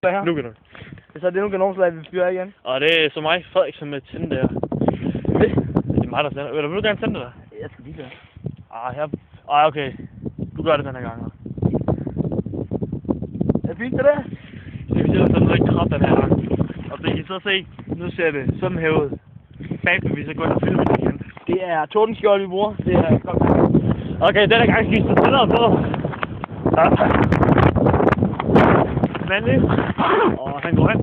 Her. Nu kan du. Så er det nogle kanonslag, vi fyrer igen. Og det er så mig, Frederiksen, med tænde der. Det er mig, der tænder. Vil du gerne tænde det der? Jeg skal lige gøre. Okay. Du gør det den her gang. Er fint det der? Det vil sige, at den er ikke træt den her gang. Og det kan I så se. Nu ser det sådan her ud. Bagved vi så går ind og filmer det igen. Det er tordenskjold, vi bruger. Det er godt. Okay, den her gang skal I stå tænder på. Mandlig. Og han går hen.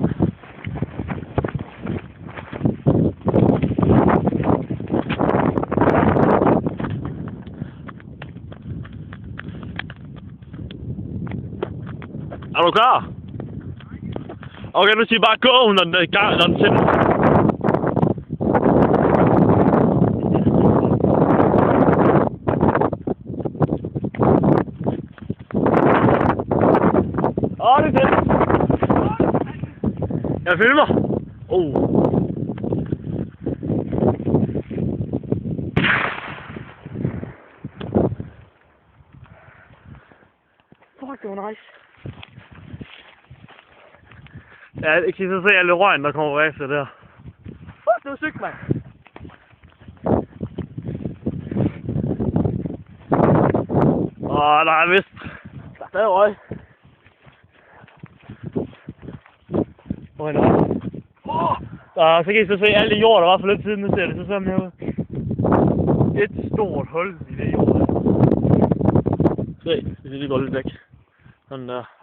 Er du klar? Okay, nu siger I bare gå, når den er i gang, når den tænder. Det er det. Jeg filmer. Fuck, det var nice. Ja, jeg kan så se alle røgen, der kommer efter der. Fuck, det var sygt, mand. Der er vist. Der er stadig røg. Så kan I så se alle de jord, der var for lidt siden. Nu ser det så sådan her ud. Et stort hul i det jord. Se, hvis det går lidt væk. Sådan der.